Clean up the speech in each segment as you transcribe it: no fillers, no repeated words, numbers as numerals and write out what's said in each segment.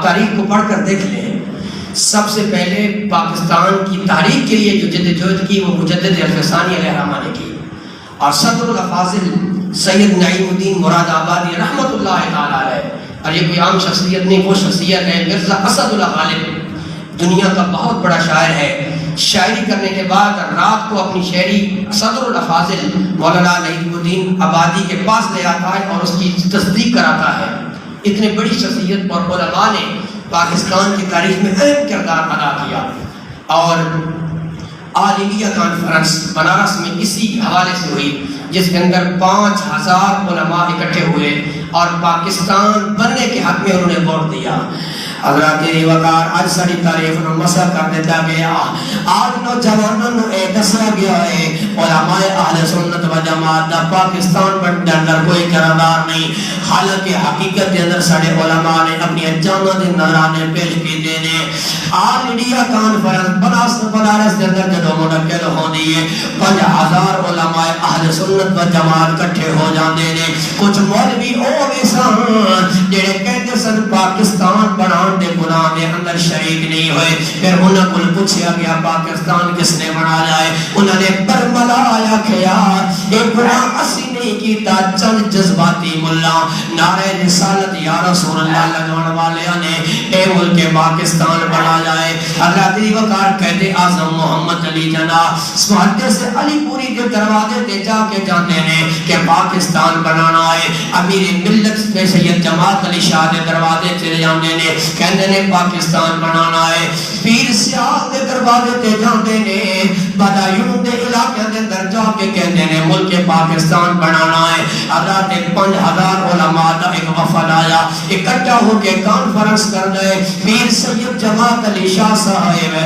تاریخ کو پڑھ کر دیکھ لیں، سب سے پہلے پاکستان کی تاریخ کے لیے جو جدوجہد کی وہ مجدد حلف ثانی علیہ الرحمہ نے کی، اور صدر الافاضل سید نعیم الدین مراد آبادی رحمۃ اللہ تعالیٰ علیہ، اور یہ کوئی عام شخصیت نہیں، وہ شخصیت ہے مرزا اسد اللہ غالب، دنیا کا بہت بڑا شاعر ہے۔ شاعری کرنے کے بعد رات کو اپنی شاعری صدر الافاضل مولانا نعیم الدین آبادی کے پاس لے آتا ہے اور اس کی تصدیق کراتا ہے۔ اتنے بڑی شخصیت اور علماء نے پاکستان کی تاریخ میں اہم کردار ادا کیا، اور عالمیہ کانفرنس بنارس میں اسی حوالے سے ہوئی، جس کے اندر 5000 علماء اکٹھے ہوئے اور پاکستان بننے کے حق میں انہوں نے ووٹ دیا۔ حضرات وقار آج ساری تاریخ نو مسا کر دیتا گیا، آج نوجوانوں نو اے دسا گیا ہے علماء اہل سنت و جماعت دا پاکستان بننے اندر کوئی کردار نہیں، حالانکہ حقیقت کے اندر سارے علماء نے اپنی جانوں دے نذرانے پیش کیتے نے۔ آل انڈیا کانفرنس بنارس کے اندر جدو منعقد ہوندی ہے 5000 علماء اہل سنت و جماعت کٹھے ہو جاندے نے۔ کچھ مولوی او بھی سن جڑے کہتے سن پاکستان بنا دے گناہ دے اندر شریک نہیں ہوئے، پھر انہوں کو پوچھا گیا پاکستان کس نے بنا جائے، انہوں نے برملا آیا کھیا ایک گناہ اسی نہیں کیتا، چند جذباتی ملا نعرہ رسالت یا رسول اللہ لگان والے نے اے ملک پاکستان بنا جائے۔ حضرت وقار قائد اعظم محمد علی جناح سوادے سے علی پوری کے دروازے تے جا کے جاندے نے کہ پاکستان بنانا ہے، امیر ملت پہ سید جماعت علی شاہ دے دروازے تے جاندے نے کہندے نے پاکستان بنانا ہے، پیر سیاہ دے دروازے تے جاندے نے، بدایون دے علاقے دے اندر جا کے کہندے نے ملک پاکستان بنانا ہے۔ حضرات 5000 علماء دا ایک وفد آیا، اکٹھا ہو کے کانفرنس کر گئے، پیر سید جماعت علی شاہ صاحب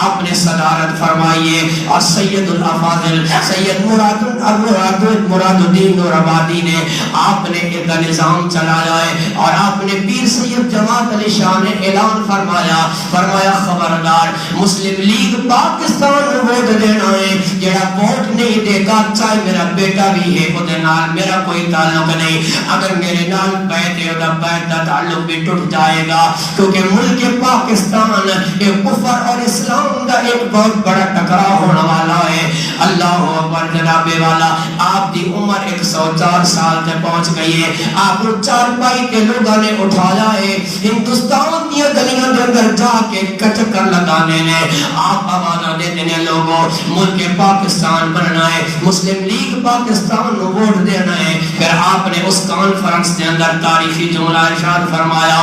آپ نے صدارت فرمائیے، اور سید الافاضل سید مراد الدین نور آبادی نے آپ نے ایک نظام چلایا ہے، اور آپ نے پیر سید جماعت علی شاہ نے اعلان فرمایا خبردار مسلم لیگ پاکستان میں ووٹ دینا ہے، جڑا ووٹ نہیں دے گا چاہے میرا بیٹا بھی ہے وہ نال میرا کوئی تعلق نہیں، اگر میرے نال بیعت ہے تو بیعت کا تعلق بھی ٹوٹ جائے گا، کیونکہ ملک پاکستان ایک کفر اور اسلام کا ایک بہت بڑا ٹکراؤ ہونے والا ہے۔ اللہ اکبر جناب والا، آپ دی عمر 104 سال تے پہنچ گئی ہے، آپ کو چار پائی کے لوگوں نے اٹھایا ہے، ہندوستان کی گلیاں دے اندر جا کے کچکر لگانے نے، آپ آوازاں دیتے ہیں لوگوں ملک پاکستان بننا ہے، مسلم لیگ پاکستان نو ووٹ دینا ہے۔ پھر آپ نے اس کانفرنس کے اندر تاریخی جملہ ارشاد فرمایا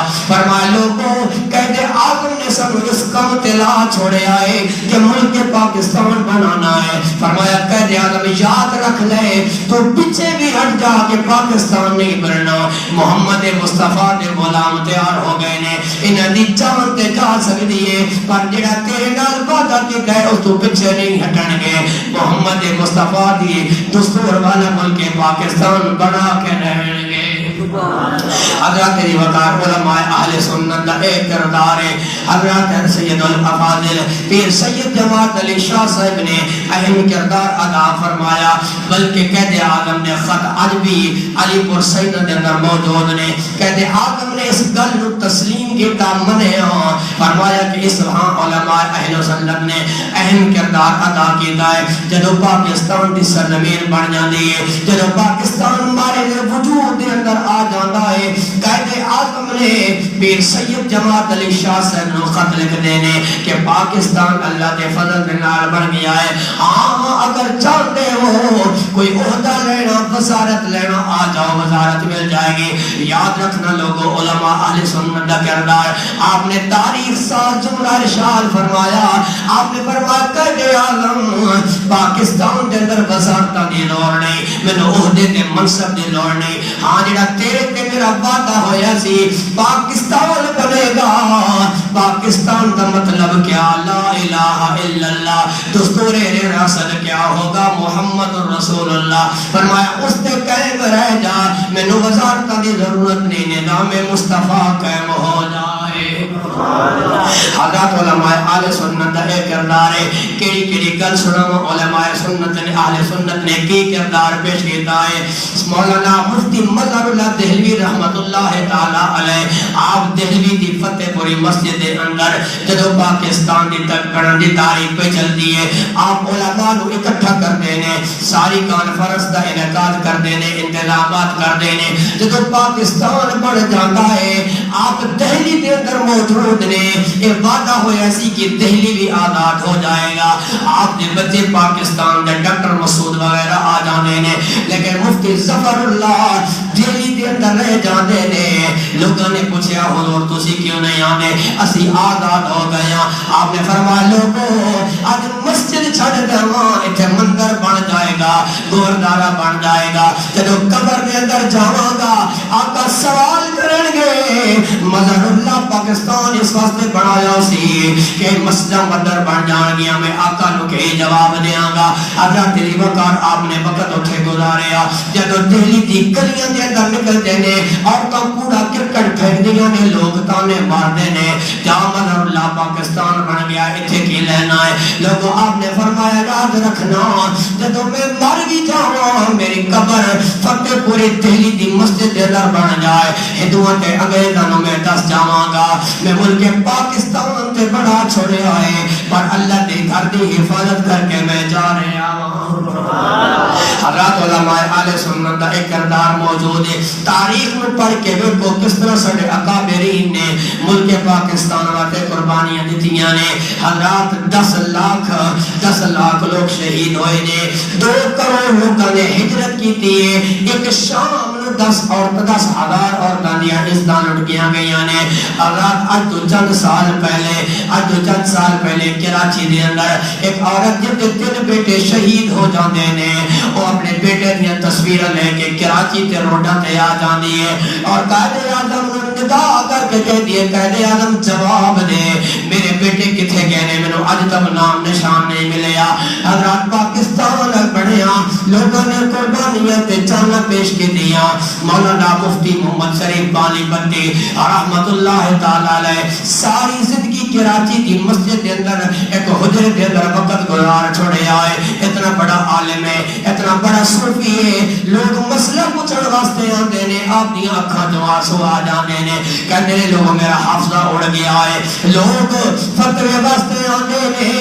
لوگوں قائد اعظم نے سب اس کام تلا چھوڑے آئے کہ ملک پاکستان بنانا ہے، فرمایا قائد اعظم یاد رکھ لے تو پیچھے بھی ہٹ جا کے پاکستان نہیں بننا، محمد مصطفیٰ دے غلام تیار ہو گئے نے، انہاں دی جان تے جا سکتی ہے پر جڑا تیرے نال وعدہ کیتا ہے اس تو پیچھے نہیں ہٹن گے، محمد مصطفیٰ دی دستور والا ملک پاکستان بنا کے رہیں گے۔ حضرات وقار علماء اہل سنت کا ایک کردار ہے، حضرات سید الافاضل پیر سید جماعت علی شاہ صاحب نے اہم کردار ادا فرمایا، بلکہ قائد اعظم نے خط آج بھی علی پور سید کے اندر موجود نے، قائد اعظم نے اس گل نو تسلیم کیتا منیا، فرمایا کہ اس وہاں علماء اہل سنت نے اہم کردار ادا کیتا ہے، جدو پاکستان دی سرزمین بن جاندی ہے، جدو پاکستان ہمارے وجود دے اندر آ جاتا ہے، قائد اعظم نے پیر سید جماعت علی شاہ صاحب نو خط لکھ دینے کہ پاکستان اللہ کے فضل کے نال بن گیا ہے، ہاں اگر چاہتے ہو کوئی عہدہ لینا وزارت لینا آ جاؤ وزارت مل جائے گی۔ یاد رکھنا لوگوں علماء اہل سنت کا کردار، آپ نے تاریخ سال جملہ ارشاد فرمایا، آپ نے فرمایا قائد اعظم پاکستان کے اندر وزارتاں دی لوڑ نہیں، مینوں عہدے تے منصب دی لوڑ نہیں، ہاں جڑا تیرے تے میرا وعدہ ہویا سی پاکستان بنے گا، پاکستان کا مطلب کیا لا الہ الا اللہ، دستور ریاست کیا ہوگا محمد رسول اللہ، فرمایا اس تے قائم رہ جا، مینوں وزارتاں دی ضرورت نہیں، نظام مصطفیٰ قائم ہو جائے۔ حضرات علماء اہل سنت دا ایک کردار ہے. کیڑی گل سناواں علماء سنت نے اہل سنت نے کی کردار پیش کیتا ہے. مولانا مفتی مظہر اللہ دہلوی رحمت اللہ تعالی علیہ آپ دہلوی دی فتح پوری مسجد دے اندر جدو پاکستان دی تکڑن دی تاریخ پہ چلتی ہے آپ علماء نو اکٹھا کرتے ہیں, ساری کانفرنس دا انعقاد کرتے ہیں, انتظامات کرتے ہیں. جدو پاکستان بڑھ جاتا ہے آپ دہلی دے اندر موجود نے, یہ وعدہ ہویا سی کہ دہلی بھی آزاد ہو جائے گا. آپ دے بچے پاکستان دے ڈاکٹر مسعود وغیرہ آ جانے نے, لیکن مفتی ظفر اللہ دہلی دے اندر رہ جاندے نے. لوگوں نے پوچھا حضور تسی کیوں نہیں آنے؟ اسی آزاد ہو گئے. آپ نے فرمایا لوگوں آج مسجد چھڑ دیواں ایتھے مندر بن جائے گا, گوردارا بن جائے گا. جدو قبر دے اندر جاواں گا آقا سوال کرن گے مظہر اللہ پاکستان اس واسطے بنایا سی کہ مسجد مندر بن جان گیا, میں آقا نو کہ جواب دیاں گا. حضرت علی وقار آپ نے وقت اتھے گزاریا جدو دہلی دی گلیاں دے اندر نکلتے نے اور تو کوڑا کرکٹ پھینک دیا نے, لوگ تانے مارتے نے جہاں مظہر اللہ پاکستان بن گیا اتھے کی لینا ہے. لوگوں آپ نے فرمایا یاد رکھنا جدو میں مر بھی جاواں میری قبر فتح پوری دہلی دی مسجد دے اندر بن جائے, ہندوؤں تے انگریزاں میں دس جاواں گا. میں ملک پاکستان تے بڑا چھوڑیا ہے پر اللہ دے گھر دی حفاظت کر کے میں جا رہا ہوں. حضرات علماء اہل سنت دا ایک کردار موجود ہے. تاریخ میں پڑھ کے دیکھو کس طرح سارے اکابرین نے ملک پاکستان واسطے قربانیاں دتیاں نے. حضرات 10 لاکھ لوگ شہید ہوئے نے, 2 کروڑ لوگوں نے ہجرت کی تھی. ایک شام 10,000 عورتاں دیاں عزتاں لٹ گئیاں نے. حضرات اج تو چند سال پہلے کراچی دے اندر ایک عورت جب 3 بیٹے شہید ہو جاندے نے, وہ اپنے بیٹے دیاں تصویراں لے کے کراچی تے روڈاں تے آ جاندی ہے اور قائد اعظم نوں ندا کر کے کہندی ہے قائد اعظم جواب دے میرے بیٹے کتھے گئے نے, مینوں اج تک نام نشان نہیں ملیا. حضرات پاکستان بڑھیا لوگوں نے قربانیاں تے جاناں پیش کی دیاں. مولانا مفتی محمد شریف بانی بندی رحمت اللہ تعالی علیہ ساری زندگی کراچی کی مسجد دے اندر ایک حجرے دے اندر وقت گزار چھوڑے آئے. اتنا بڑا عالم ہے, اتنا بڑا صوفی ہے, لوگ مسئلہ پوچھن واسطے آندے نے, آپ دیاں اکھاں جو آنسو آ جاندے نے, کہندے نے لوگ میرا حافظہ اڑ گیا ہے. لوگ فتوے واسطے آندے نے,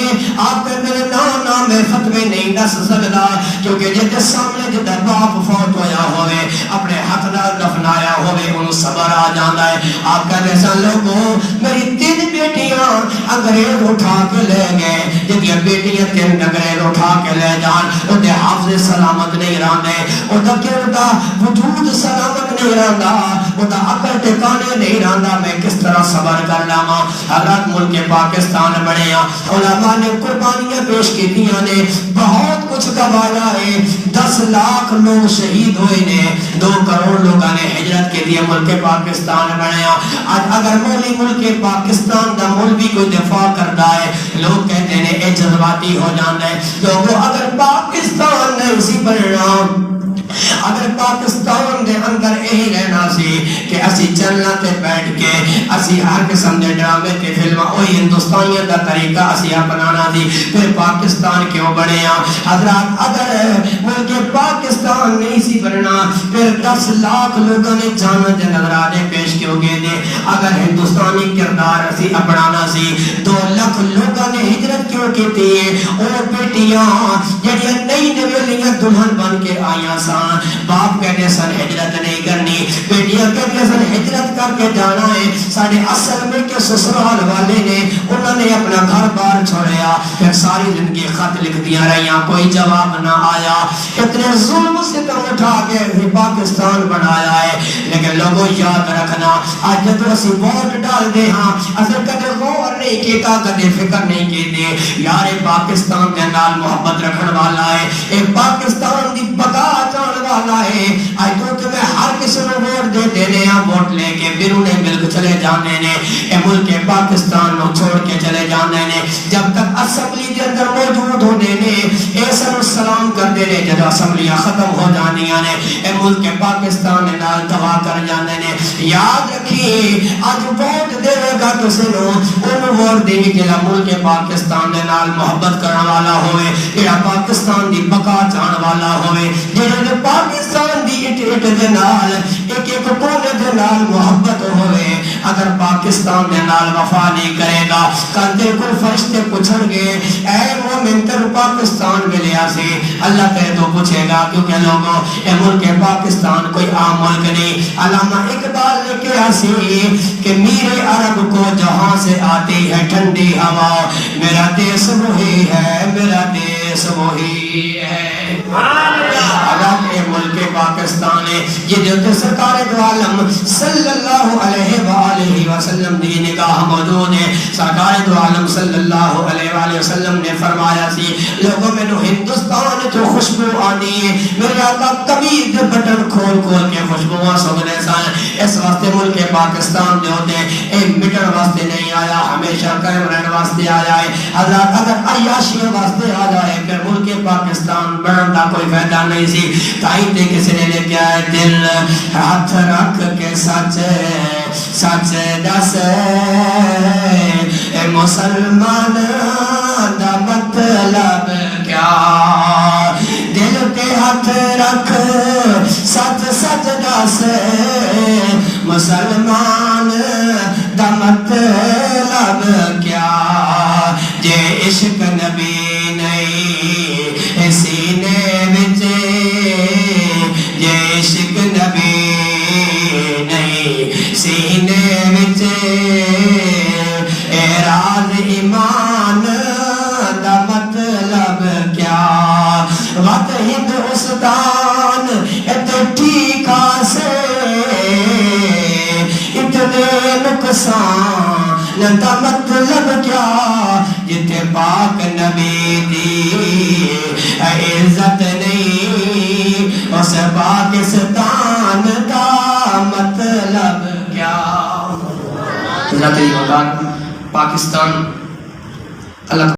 آپ کہندے نے نا میں فتوے نہیں دس سکدا کیونکہ جے سامنے جدا باپ فوت ہویا ہوئے اپنے ہاتھ نال دفنایا ہوئے انہوں صبر آ جاندا ہے. آپ کہندے سن لوگوں میری 3 بیٹیاں انگریز اٹھا کے لے گئے, جدیاں بیٹیاں 3 انگریز اٹھا کے لے جان اودے حافظ سلامت نہیں رہندے, اودہ کردہ وجود سلامت نہیں رہندا, اودہ عقل ٹھکانے نہیں رہندا, میں کس طرح صبر کر لاواں. حضرات ملک پاکستان بڑھیا علماء نے قربانیاں پیش کیتیاں نے, بہت کچھ گوایا ہے. 10 لاکھ لوگ شہید ہوئے نے, 2 کروڑ لوگوں نے ہجرت کے لیے ملک پاکستان بنایا. آج اگر مولی ملک پاکستان دا مولوی کوئی دفاع کرتا ہے لوگ کہتے ہیں اے جذباتی ہو جانا ہے. لوگوں اگر پاکستان نہیں سی بننا, اگر پاکستان دے اندر یہی رہنا سی کہ اسی چلنا تے بیٹھ کے اسی ہر قسم دے ڈرامے تے فلماں وہی ہندوستانیوں دا طریقہ اسی اپنانا دی, پھر پاکستان کیوں بنے؟ حضرات اگر ملک پاکستان نہیں سی بننا پھر 10 لاکھ لوگوں نے جانا دے نظرانے پیش کیوں گئے دے. اگر ہندوستانی کردار اسی اپنانا سی 2 لاکھ لوگوں نے ہجرت کیوں کی تھی؟ وہ بیٹیاں جڑیاں نئی نویلیاں دلہن بن کے آئیاں سان, باپ کہتے سن ہجرت نہیں کرنی, بیٹیاں کہتے سن ہجرت کر کے جانا ہے. سارے اصل میں کے سسرال والے نے انہوں نے اپنا گھر بار چھوڑیا, پھر ساری زندگی خط لکھ دیا رہیاں, کوئی جواب نہ آیا. اتنے ظلم سے تو اٹھا کے پاکستان بنایا ہے. لیکن لوگوں یاد رکھنا آج جب اسی ووٹ ڈال دے ہاں اصل کدے غور نہیں کیتا, کدے فکر نہیں کیتے یار پاکستان کے نال محبت رکھن والا ہے, اے پاکستان دی بقا چاہن والا ہے. آج تو میں ہر کسی کو ووٹ دے دینے ہاں, ووٹ لے کے بیرون ملک چلے جانے نے, اے ملک پاکستان نو چھوڑ کے چلے جانے نے. جب تک اسمبلی کے اندر موجود ہونے نے اے سر سلام کر جاندے نے جدو اسمبلیاں ختم ہو جاندیاں نے اے ملک پاکستان نے نال دعا کر جاندے نے یاد رکھی اج ووٹ دے گا تسے نو اونوں ووٹ دیوی جڑا ملک پاکستان دے نال محبت کرن والا ہوئے جڑا پاکستان دی بقا چاہن والا ہوئے جڑا پاکستان دی اٹ دے نال ایک ایک کونے دے نال محبت ہوئے اگر پاکستان دے نال وفا نہیں کرے گا کندے کو فرشتے پوچھن گے اے مومن تر پاکستان ملیا سی اللہ تے تو پوچھے گا کیونکہ لوگوں اے ملک پاکستان کوئی عام ملک نہیں علامہ اقبال نے کہا سی کہ میرے عرب کو جہاں سے آتی ہے ٹھنڈی ہوا میرا دیس وہی ہے میرا دیس وہی ہے عرب اے ملک پاکستان ہے یہ جو سرکار دو عالم صلی اللہ علیہ وآلہ وسلم دی نگاہ موجود ہے سرکار دو عالم صلی اللہ علیہ وآلہ وسلم نے فرمایا سی لوگوں میں نو ہندوستان جو خوشبو آنی ہے میرے آقا کبھی دے بٹن کھول کھول کے خوشبوہاں سگنے سان اس واسطے ملک پاکستان جو ہوتے اے مٹر واسطے نہیں آیا ہمیشہ قائم رہنے واسطے آیا ہے حضرات اگر عیاشی واسطے آ جائے پھر ملک پاکستان بڑھن کا کوئی فائدہ نہیں سی تائیں تے کسی نے لے کیا ہے دل ہاتھ رکھ کے سچ سچ دس اے مسلمان دا مطلب کیا دل تے ہاتھ رکھ سچ سچ دس مسلمان دا مطلب کیا جے عشق نبی نہیں سینے وچ جے عشق نبی نہیں سینے وچ اے راز ایمان دا مطلب کیا وقت ہندوستان تے ٹھیکا سے اتنے نقصان دا مطلب کیا جتے پاک نبی دی عزت نہیں اس پاکستان دا مطلب کیا پاکستان اللہ